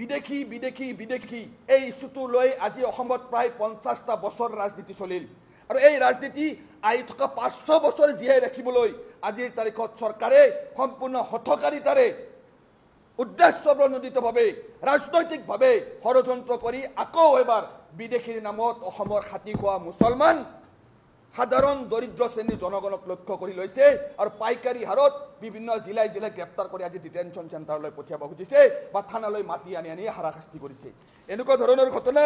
বিদেশী বিদেশী বিদেশী এই ইস্যুটো লৈ আজি অসমত প্ৰায় 50টা বছৰ ৰাজনীতি চলিল আৰু এই ৰাজনীতি আহি থকা 500 বছৰ জীয়াই ৰাখিবলৈ আজিৰ তাৰিখত চৰকাৰে সম্পূৰ্ণ হঠকাৰিতাৰে উদ্দেশ্যপ্ৰণোদিতভাৱে ৰাজনৈতিকভাৱে ষড়যন্ত্ৰ কৰি আকৌ এবাৰ বিদেশীৰ নামত অসমৰ খাতি খোৱা মুছলমান সাধাৰণ দৰিদ্ৰ শ্ৰেণীৰ জনগণক লক্ষ্য কৰি লৈছে আৰু পাইকাৰী হাৰত বিভিন্ন জিলাই জিলাই গ্ৰেপ্তাৰ কৰি আজি ডিটেনশ্যন চেণ্টাৰলৈ পঠিয়াব খুজিছে বা থানালৈ মাতি আনি আনি হাৰাশাস্তি কৰিছে এনেকুৱা ধৰণৰ ঘটনা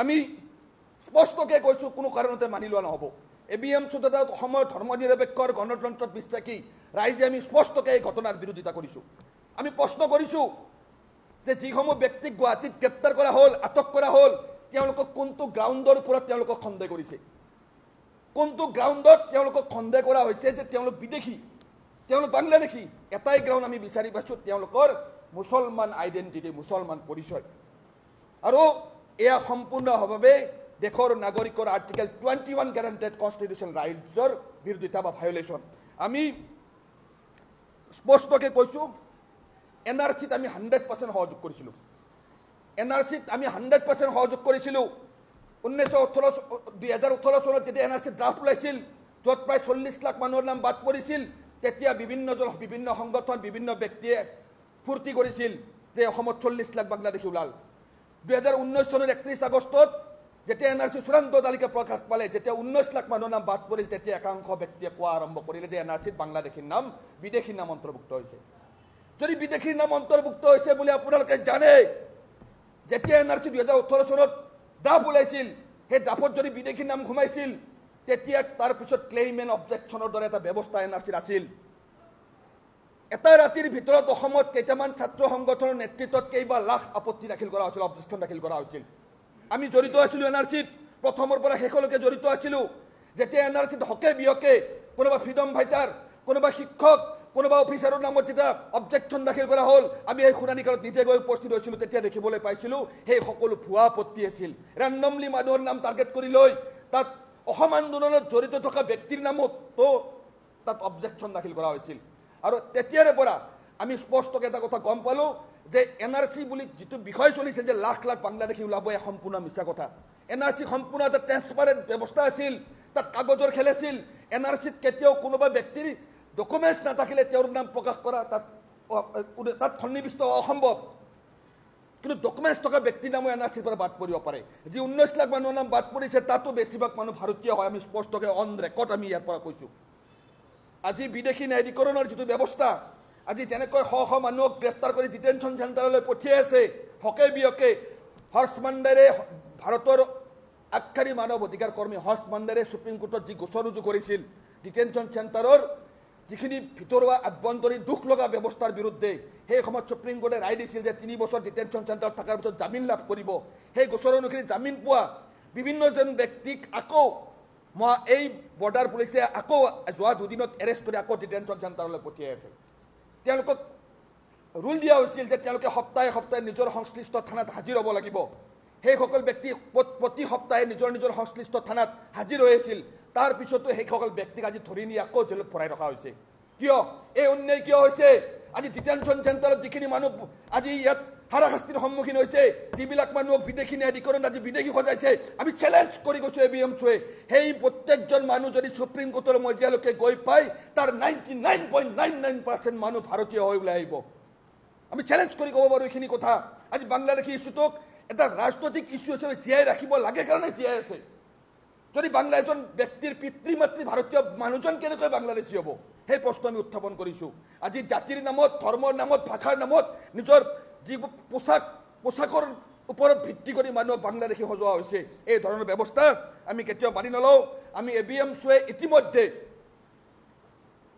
আমি স্পষ্টকৈ কৈছোঁ কোনো কাৰণতে মানি লোৱা নহ'ব এবিএম চুদাত অসমৰ ধৰ্মনিৰপেক্ষৰ গণতন্ত্ৰত বিশ্বাসী ৰাইজে আমি স্পষ্টকৈ এই ঘটনাৰ বিৰোধিতা কৰিছোঁ আমি প্ৰশ্ন কৰিছোঁ যে যিসমূহ ব্যক্তিক গুৱাহাটীত গ্ৰেপ্তাৰ কৰা হ'ল আটক কৰা হ'ল তেওঁলোকক কোনটো গ্ৰাউণ্ডৰ ওপৰত তেওঁলোকক সন্দেহ কৰিছে কোনটো গ্ৰাউণ্ডত তেওঁলোকক সন্দেহ কৰা হৈছে যে তেওঁলোক বিদেশী তেওঁলোক বাংলাদেশী এটাই গ্ৰাউণ্ড আমি বিচাৰি পাইছোঁ তেওঁলোকৰ মুছলমান আইডেণ্টিটি মুছলমান পৰিচয় আৰু এয়া সম্পূৰ্ণভাৱে দেশৰ নাগৰিকৰ আৰ্টিকেল 21 গ্যাৰাণ্টেড কনষ্টিটিউশ্যন ৰাইটছৰ বিৰোধিতা বা ভায়োলেশ্যন আমি স্পষ্টকৈ কৈছোঁ এনআৰচিত আমি 100% সহযোগ কৰিছিলোঁ এনআৰচিত আমি 100% সহযোগ কৰিছিলোঁ 2018 চনত যেতিয়া এনআৰচিত ড্ৰাফ্ট ওলাইছিল য'ত প্ৰায় 40 লাখ মানুহৰ নাম বাদ পৰিছিল তেতিয়া বিভিন্ন সংগঠন বিভিন্ন ব্যক্তিয়ে ফূৰ্তি কৰিছিল যে অসমত 40 লাখ বাংলাদেশী ওলাল 2019 চনৰ 31 আগষ্টত যেতিয়া এনআৰচি চূড়ান্ত তালিকা প্ৰকাশ পালে যেতিয়া 19 লাখ মানুহৰ নাম বাদ পৰিল তেতিয়া একাংশ ব্যক্তিয়ে কোৱা আৰম্ভ কৰিলে যে এনআৰচিত বাংলাদেশীৰ নাম বিদেশীৰ নাম অন্তৰ্ভুক্ত হৈছে যদি বিদেশীৰ নাম অন্তৰ্ভুক্ত হৈছে বুলি আপোনালোকে জানে যেতিয়া এনআৰচি 2018 চনত ড্ৰাফ্ট ওলাইছিল সেই ড্ৰাফ্টত যদি বিদেশীৰ নাম সোমাইছিল তেতিয়া তাৰপিছত ক্লেইম এণ্ড অবজেকশ্যনৰ দৰে এটা ব্যৱস্থা এনআৰচিত আছিল এটা ৰাতিৰ ভিতৰত অসমত কেইটামান ছাত্ৰ সংগঠনৰ নেতৃত্বত কেইবা লাখ আপত্তি দাখিল কৰা হৈছিল অবজেকশ্যন দাখিল কৰা হৈছিল আমি জড়িত আছিলোঁ এনআৰচিত প্ৰথমৰ পৰা শেষলৈকে জড়িত আছিলোঁ যেতিয়া এনআৰচিত হকে বিহকে কোনোবা ফ্ৰীডম ফাইটাৰ কোনোবা শিক্ষক কোনোবা অফিচাৰৰ নামত যেতিয়া অবজেকশ্যন দাখিল কৰা হ'ল আমি এই শুনানি কালত নিজে গৈ উপস্থিত হৈছিলোঁ তেতিয়া দেখিবলৈ পাইছিলোঁ সেই সকলো ভুৱা আপত্তি আছিল ৰেণ্ডমলি মানুহৰ নাম টাৰ্গেট কৰি লৈ তাত অসম আন্দোলনত জড়িত থকা ব্যক্তিৰ নামতো তাত অবজেকশ্যন দাখিল কৰা হৈছিল আৰু তেতিয়াৰে পৰা আমি স্পষ্টকৈ এটা কথা গম পালোঁ যে এনআৰচি বুলি যিটো বিষয় চলিছে যে লাখ লাখ বাংলাদেশী ওলাব এয়া সম্পূৰ্ণ মিছা কথা এনআৰচি সম্পূৰ্ণ এটা ট্ৰেন্সপাৰেণ্ট ব্যৱস্থা আছিল তাত কাগজৰ খেল আছিল এনআৰচিত কেতিয়াও কোনোবা ব্যক্তিৰ ডকুমেণ্টছ নাথাকিলে তেওঁৰ নাম প্ৰকাশ কৰা তাত সন্নিৱিষ্ট অসম্ভৱ কিন্তু ডকুমেণ্টছ থকা ব্যক্তিৰ নামো এনআৰচিৰ পৰা বাদ পৰিব পাৰে যি 19 লাখ মানুহৰ নাম বাদ পৰিছে তাতো বেছিভাগ মানুহ ভাৰতীয় হয় আমি স্পষ্টকৈ অন ৰেকৰ্ড আমি ইয়াৰ পৰা কৈছোঁ আজি বিদেশী ন্যায়াধিকৰণৰ যিটো ব্যৱস্থা আজি যেনেকৈ শ শ মানুহক গ্ৰেপ্তাৰ কৰি ডিটেনশ্যন চেণ্টাৰলৈ পঠিয়াই আছে হকে বিয়কে হৰ্ষ মাণ্ডাৰে ভাৰতৰ আগশাৰী মানৱ অধিকাৰ কৰ্মী হৰ্ষ মাণ্ডাৰে সুপ্ৰিম কোৰ্টত যি গোচৰ ৰুজু কৰিছিল ডিটেনশ্যন চেণ্টাৰৰ যিখিনি ভিতৰুৱা আভ্যন্তৰীণ দুখ লগা ব্যৱস্থাৰ বিৰুদ্ধে সেই সময়ত সুপ্ৰিম কোৰ্টে ৰায় দিছিল যে 3 বছৰ ডিটেনশ্যন চেণ্টাৰত থকাৰ পিছত জামিন লাভ কৰিব সেই গোচৰ অনুসৰি জামিন পোৱা বিভিন্নজন ব্যক্তিক আকৌ এই বৰ্ডাৰ পুলিচে আকৌ যোৱা দুদিনত এৰেষ্ট কৰি আকৌ ডিটেনশ্যন চেণ্টাৰলৈ পঠিয়াই আছে তেওঁলোকক ৰুল দিয়া হৈছিল যে তেওঁলোকে সপ্তাহে সপ্তাহে নিজৰ সংশ্লিষ্ট থানাত হাজিৰ হ'ব লাগিব সেইসকল ব্যক্তি প্ৰতি সপ্তাহে নিজৰ সংশ্লিষ্ট থানাত হাজিৰ হৈ আছিল তাৰপিছতো সেইসকল ব্যক্তিক আজি ধৰি নি আকৌ জেলত ভৰাই ৰখা হৈছে কিয় এই অন্যায় কিয় হৈছে আজি ডিটেনশ্যন চেণ্টাৰত যিখিনি মানুহ আজি ইয়াত হাৰাশাস্তিৰ সন্মুখীন হৈছে যিবিলাক মানুহক বিদেশী ন্যায়াধিকৰণ আজি বিদেশী সজাইছে আমি চেলেঞ্জ কৰি গৈছোঁ এবিএম চুৱে সেই প্ৰত্যেকজন মানুহ যদি সুপ্ৰিম কোৰ্টৰ মজিয়ালৈকে গৈ পায় তাৰ 99.99% মানুহ ভাৰতীয় হৈ ওলাই আহিব আমি চেলেঞ্জ কৰি ক'ব পাৰোঁ এইখিনি কথা আজি বাংলাদেশী ইছ্যুটোক এটা ৰাজনৈতিক ইছ্যু হিচাপে জীয়াই ৰাখিব লাগে কাৰণে জীয়াই আছে যদি এজন ব্যক্তিৰ পিতৃ মাতৃ ভাৰতীয় মানুহজন কেনেকৈ বাংলাদেশী হ'ব সেই প্ৰশ্ন আমি উত্থাপন কৰিছোঁ আজি জাতিৰ নামত ধৰ্মৰ নামত ভাষাৰ নামত নিজৰ যি পোচাকৰ ওপৰত ভিত্তি কৰি মানুহক বাংলাদেশী সজোৱা হৈছে এই ধৰণৰ ব্যৱস্থা আমি কেতিয়াও মানি নলওঁ আমি এবিএম চুৱে ইতিমধ্যে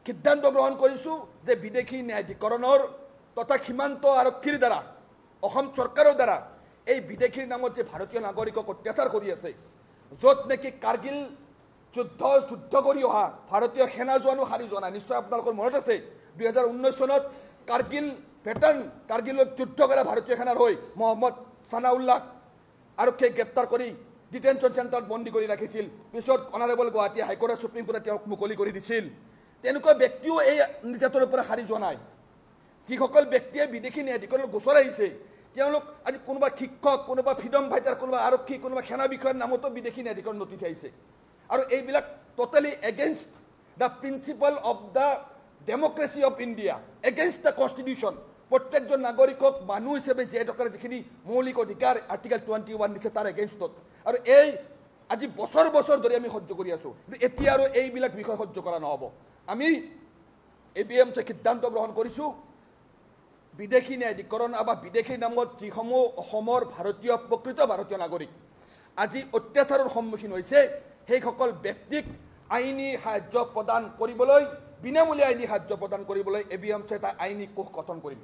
সিদ্ধান্ত গ্ৰহণ কৰিছোঁ যে বিদেশী ন্যায়াধিকৰণৰ তথা সীমান্ত আৰক্ষীৰ দ্বাৰা অসম চৰকাৰৰ দ্বাৰা এই বিদেশীৰ নামত যে ভাৰতীয় নাগৰিকক অত্যাচাৰ কৰি আছে য'ত নেকি কাৰ্গিল যুদ্ধ কৰি অহা ভাৰতীয় সেনা জোৱানো হাৰি যোৱা নাই নিশ্চয় আপোনালোকৰ মনত আছে 2019 চনত কাৰ্গিলত যুদ্ধ কৰা ভাৰতীয় সেনাৰ হৈ মহম্মদ ছানাউল্লাহ আৰক্ষীয়ে গ্ৰেপ্তাৰ কৰি ডিটেনশ্যন চেণ্টাৰত বন্দী কৰি ৰাখিছিল পিছত অনাৰেবল গুৱাহাটী হাইকোৰ্টে সুপ্ৰিম কোৰ্টে তেওঁক মুকলি কৰি দিছিল তেনেকুৱা ব্যক্তিও এই নিৰ্যাতনৰ পৰা হাৰি যোৱা নাই যিসকল ব্যক্তিয়ে বিদেশী ন্যায়াধীকৰণৰ গোচৰ আহিছে তেওঁলোক আজি কোনোবা শিক্ষক কোনোবা ফ্ৰীডম ফাইটাৰ কোনোবা আৰক্ষী কোনোবা সেনা বিষয়াৰ নামতো বিদেশী ন্যায়াধীকৰণ নটিচ আহিছে আৰু এইবিলাক totally against the principle of the democracy of India against the constitution প্ৰত্যেকজন নাগৰিকক মানুহ হিচাপে জীয়াই থকাৰ যিখিনি মৌলিক অধিকাৰ আৰ্টিকেল 21 দিছে তাৰ এগেইনষ্টত আৰু এই আজি বছৰ বছৰ ধৰি আমি সহ্য কৰি আছোঁ কিন্তু এতিয়া আৰু এইবিলাক বিষয় সহ্য কৰা নহ'ব আমি ABMC সিদ্ধান্ত গ্ৰহণ কৰিছোঁ বিদেশী ন্যায়াধীকৰণ বা বিদেশী নামত যিসমূহ অসমৰ ভাৰতীয় প্ৰকৃত ভাৰতীয় নাগৰিক আজি অত্যাচাৰৰ সন্মুখীন হৈছে সেইসকল ব্যক্তিক আইনী সাহায্য প্ৰদান কৰিবলৈ বিনামূলীয়া আইনী সাহায্য প্ৰদান কৰিবলৈ ABMC এটা আইনী কোষ গঠন কৰিম